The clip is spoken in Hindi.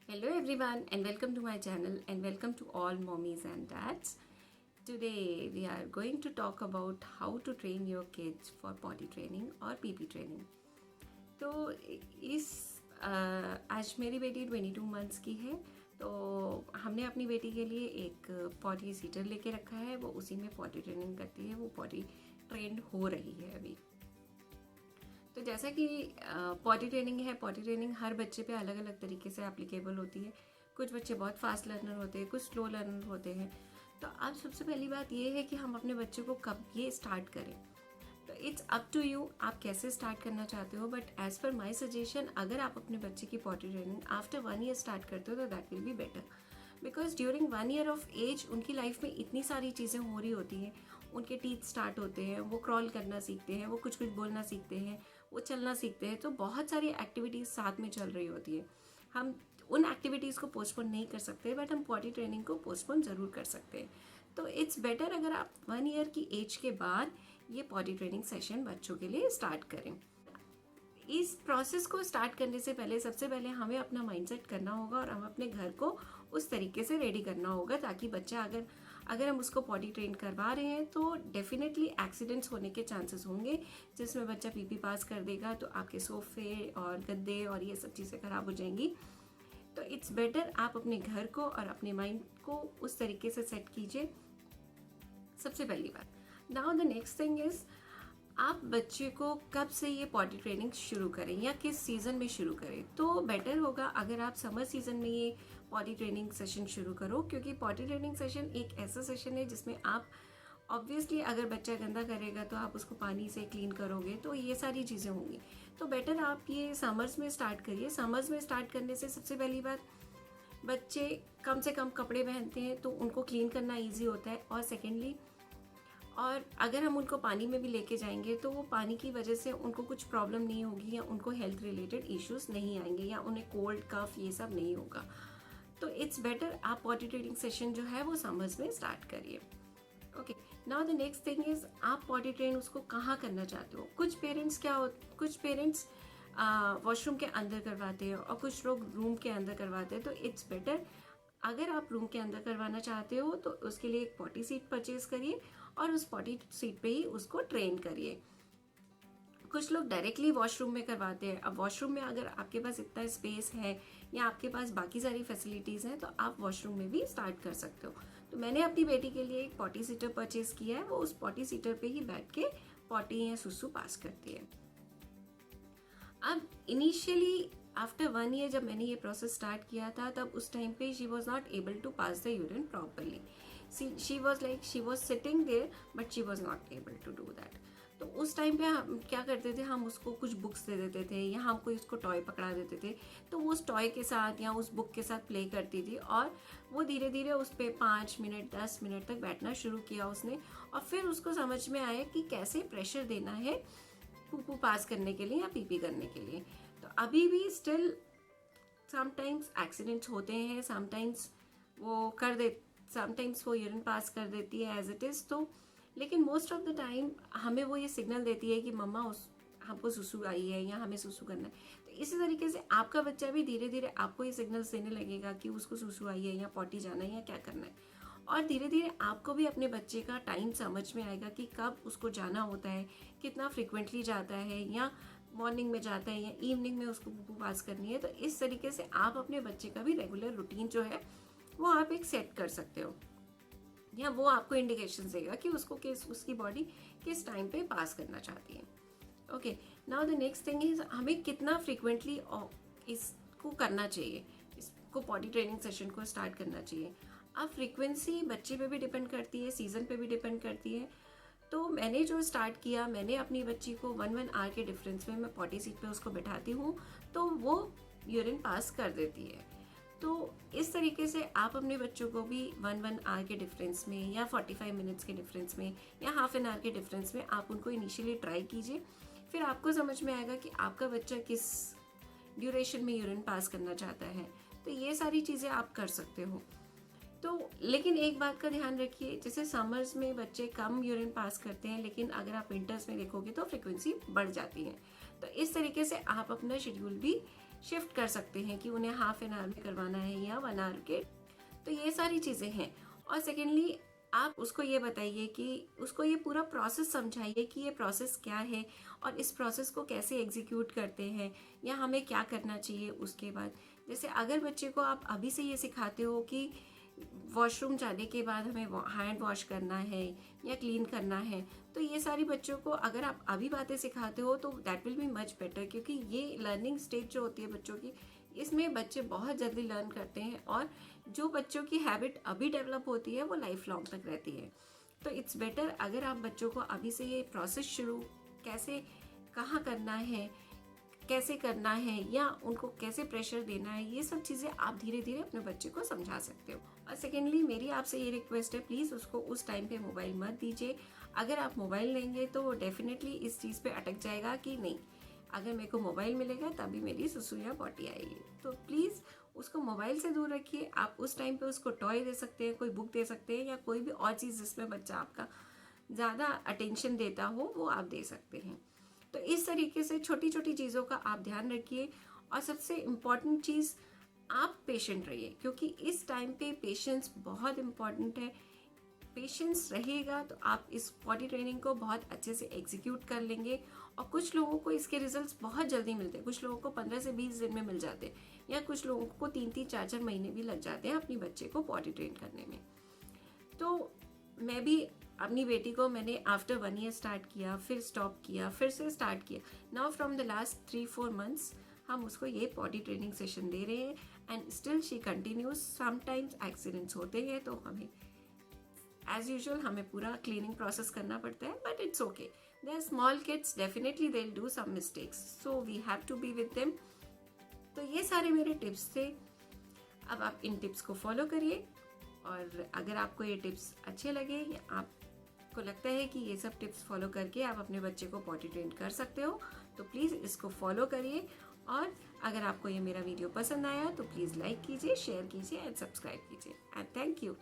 Hello everyone and welcome to my channel and welcome to all mommies and dads. Today we are going to talk about how to train your kids for potty training or PP training. तो इस आज मेरी बेटी 22 मंथ्स की है, तो हमने अपनी बेटी के लिए एक पॉटी सीटर लेके रखा है। वो उसी में पॉटी ट्रेनिंग करती है, वो पॉटी ट्रेंड हो रही है अभी। तो जैसा कि पॉटी ट्रेनिंग है, पॉटी ट्रेनिंग हर बच्चे पे अलग अलग तरीके से एप्लीकेबल होती है। कुछ बच्चे बहुत फास्ट लर्नर होते हैं, कुछ स्लो लर्नर होते हैं। तो अब सबसे पहली बात ये है कि हम अपने बच्चे को कब ये स्टार्ट करें। तो इट्स अप टू यू, आप कैसे स्टार्ट करना चाहते हो। But as per my suggestion, अगर आप अपने बच्चे की potty training after 1 year start करते हो तो that will be better, because during 1 year of age उनकी लाइफ में इतनी सारी चीज़ें हो रही होती हैं। उनके टीथ स्टार्ट होते हैं, वो क्रॉल करना सीखते हैं, वो कुछ कुछ बोलना सीखते हैं, वो चलना सीखते हैं। तो बहुत सारी एक्टिविटीज़ साथ में चल रही होती है। हम उन एक्टिविटीज़ को पोस्टपोन नहीं कर सकते, बट हम पॉटी ट्रेनिंग को पोस्टपोन ज़रूर कर सकते हैं। तो इट्स बेटर अगर आप 1 ईयर की एज के बाद ये पॉटी ट्रेनिंग सेशन बच्चों के लिए स्टार्ट करें। इस प्रोसेस को स्टार्ट करने से पहले सबसे पहले हमें अपना माइंडसेट करना होगा और हम अपने घर को उस तरीके से रेडी करना होगा ताकि बच्चा अगर हम उसको पॉटी ट्रेन करवा रहे हैं तो डेफिनेटली एक्सीडेंट्स होने के चांसेस होंगे, जिसमें बच्चा पीपी पास कर देगा तो आपके सोफे और गद्दे और ये सब चीज़ें ख़राब हो जाएंगी। तो इट्स बेटर आप अपने घर को और अपने माइंड को उस तरीके से सेट कीजिए, सबसे पहली बात। Now the next thing is, आप बच्चे को कब से ये पॉटी ट्रेनिंग शुरू करें या किस सीज़न में शुरू करें। तो बेटर होगा अगर आप समर सीज़न में ये पॉटी ट्रेनिंग सेशन शुरू करो, क्योंकि पॉटी ट्रेनिंग सेशन एक ऐसा सेशन है जिसमें आप ऑब्वियसली अगर बच्चा गंदा करेगा तो आप उसको पानी से क्लीन करोगे, तो ये सारी चीज़ें होंगी। तो बेटर आप ये समर्स में स्टार्ट करिए। समर्स में स्टार्ट करने से सबसे पहली बात, बच्चे कम से कम कपड़े पहनते हैं तो उनको क्लीन करना ईजी होता है। और सेकेंडली, और अगर हम उनको पानी में भी लेके जाएंगे तो वो पानी की वजह से उनको कुछ प्रॉब्लम नहीं होगी या उनको हेल्थ रिलेटेड इश्यूज नहीं आएंगे या उन्हें कोल्ड कफ ये सब नहीं होगा। तो इट्स बेटर आप पॉटी ट्रेनिंग सेशन जो है वो समर्स में स्टार्ट करिए। Okay, now the next thing is, आप पॉटी ट्रेन उसको कहाँ करना चाहते हो। कुछ पेरेंट्स वॉशरूम के अंदर करवाते हैं और कुछ लोग रूम के अंदर करवाते हैं। तो इट्स बेटर अगर आप रूम के अंदर करवाना चाहते हो तो उसके लिए एक पॉटी सीट परचेज करिए और उस पॉटी सीट पे ही उसको ट्रेन करिए। कुछ लोग डायरेक्टली वॉशरूम में करवाते हैं। अब वॉशरूम में अगर आपके पास इतना स्पेस है या आपके पास बाकी सारी फैसिलिटीज़ हैं तो आप वॉशरूम में भी स्टार्ट कर सकते हो। तो मैंने अपनी बेटी के लिए एक पॉटी सीटर परचेज किया है, वो उस पॉटी सीटर पे ही बैठ के पॉटी या सुसु पास करती है। अब इनिशियली आफ्टर 1 ईयर जब मैंने ये प्रोसेस स्टार्ट किया था, तब उस टाइम पे she was not able to pass the urine properly. She was sitting there but she was not able to do that. तो उस टाइम पे हम क्या करते थे, हम उसको कुछ बुक्स दे देते थे या हम कोई उसको टॉय पकड़ा देते थे, तो वो उस टॉय के साथ या उस बुक के साथ प्ले करती थी और वो धीरे धीरे उस पर 5 मिनट 10 मिनट तक बैठना शुरू किया उसने। और फिर उसको समझ में आया कि कैसे प्रेशर देना है पूपू पास करने के लिए या पीपी करने के लिए। तो अभी भी स्टिल समटाइम्स एक्सीडेंट्स होते हैं, समटाइम्स वो यूरिन पास कर देती है एज इट इज़। तो लेकिन मोस्ट ऑफ द टाइम हमें वो ये सिग्नल देती है कि मम्मा हमको सुसु आई है या हमें सुसु करना है। तो इसी तरीके से आपका बच्चा भी धीरे धीरे आपको ये सिग्नल्स देने लगेगा कि उसको सुसु आई है या पॉटी जाना है या क्या करना है। और धीरे धीरे आपको भी अपने बच्चे का टाइम समझ में आएगा कि कब उसको जाना होता है, कितना फ्रिक्वेंटली जाता है, या मॉर्निंग में जाता है या इवनिंग में उसको पूपू पास करनी है। तो इस तरीके से आप अपने बच्चे का भी रेगुलर रूटीन जो है वो आप एक सेट कर सकते हो, या वो आपको इंडिकेशन देगा कि उसकी बॉडी किस टाइम पे पास करना चाहती है। Okay, now the next thing is, हमें कितना फ्रिक्वेंटली इसको करना चाहिए, इसको पॉटी ट्रेनिंग सेशन को स्टार्ट करना चाहिए। अब फ्रीक्वेंसी बच्चे पे भी डिपेंड करती है, सीज़न पे भी डिपेंड करती है। तो मैंने जो स्टार्ट किया, मैंने अपनी बच्ची को 1 आवर के डिफरेंस में मैं पॉटी सीट पे उसको बैठाती हूँ तो वो यूरिन पास कर देती है। तो इस तरीके से आप अपने बच्चों को भी 1 आवर के डिफरेंस में या 45 मिनट्स के डिफरेंस में या हाफ एन आवर के डिफरेंस में आप उनको इनिशियली ट्राई कीजिए। फिर आपको समझ में आएगा कि आपका बच्चा किस ड्यूरेशन में यूरिन पास करना चाहता है। तो ये सारी चीज़ें आप कर सकते हो। तो लेकिन एक बात का ध्यान रखिए, जैसे समर्स में बच्चे कम यूरिन पास करते हैं, लेकिन अगर आप विंटर्स में देखोगे तो फ्रिक्वेंसी बढ़ जाती है। तो इस तरीके से आप अपना शेड्यूल भी शिफ्ट कर सकते हैं कि उन्हें हाफ एन आवर में करवाना है या 1 आवर के। तो ये सारी चीज़ें हैं। और सेकेंडली आप उसको ये बताइए कि उसको ये पूरा प्रोसेस समझाइए कि ये प्रोसेस क्या है और इस प्रोसेस को कैसे एग्जीक्यूट करते हैं या हमें क्या करना चाहिए उसके बाद। जैसे अगर बच्चे को आप अभी से ये सिखाते हो कि वॉशरूम जाने के बाद हमें हैंड वॉश करना है या क्लीन करना है, तो ये सारी बच्चों को अगर आप अभी बातें सिखाते हो तो that will be much better, क्योंकि ये लर्निंग स्टेज जो होती है बच्चों की, इसमें बच्चे बहुत जल्दी लर्न करते हैं और जो बच्चों की हैबिट अभी डेवलप होती है वो लाइफ लॉन्ग तक रहती है। तो इट्स बेटर अगर आप बच्चों को अभी से ये प्रोसेस शुरू कैसे कहाँ करना है, कैसे करना है या उनको कैसे प्रेशर देना है, ये सब चीज़ें आप धीरे धीरे अपने बच्चे को समझा सकते हो। और सेकेंडली मेरी आपसे ये रिक्वेस्ट है, प्लीज़ उसको उस टाइम पे मोबाइल मत दीजिए। अगर आप मोबाइल लेंगे तो वो डेफिनेटली इस चीज़ पे अटक जाएगा कि नहीं, अगर मेरे को मोबाइल मिलेगा तभी मेरी सुसु या पॉटी आएगी। तो प्लीज़ उसको मोबाइल से दूर रखिए। आप उस टाइम पे उसको टॉय दे सकते हैं, कोई बुक दे सकते हैं या कोई भी और चीज़ जिसमें बच्चा आपका ज़्यादा अटेंशन देता हो वो आप दे सकते हैं। तो इस तरीके से छोटी छोटी चीज़ों का आप ध्यान रखिए। और सबसे इम्पॉर्टेंट चीज़, आप पेशेंट रहिए, क्योंकि इस टाइम पे पेशेंस बहुत इम्पॉर्टेंट है। पेशेंस रहेगा तो आप इस पॉटी ट्रेनिंग को बहुत अच्छे से एग्जीक्यूट कर लेंगे। और कुछ लोगों को इसके रिजल्ट्स बहुत जल्दी मिलते हैं, कुछ लोगों को 15 से 20 दिन में मिल जाते हैं या कुछ लोगों को 3-3, 4-4 महीने भी लग जाते हैं अपनी बच्चे को पॉटी ट्रेन करने में। तो मैं भी अपनी बेटी को मैंने आफ्टर 1 ईयर स्टार्ट किया, फिर स्टॉप किया, फिर से स्टार्ट किया। Now from the last 3-4 months हम उसको ये पॉटी ट्रेनिंग सेशन दे रहे हैं and still she continues. Sometimes accidents होते हैं तो हमें एज यूजुअल हमें पूरा क्लीनिंग प्रोसेस करना पड़ता है, but it's okay. They are small kids, definitely they will do some mistakes, so we have to be with them. तो ये सारे मेरे टिप्स थे। अब आप इन टिप्स को फॉलो करिए और अगर आपको ये टिप्स अच्छे लगे या आपको लगता है कि ये सब टिप्स फॉलो करके आप अपने बच्चे को पॉटी ट्रेन कर सकते हो तो प्लीज़ इसको फॉलो करिए। और अगर आपको ये मेरा वीडियो पसंद आया तो प्लीज़ लाइक कीजिए, शेयर कीजिए एंड सब्सक्राइब कीजिए। And thank you.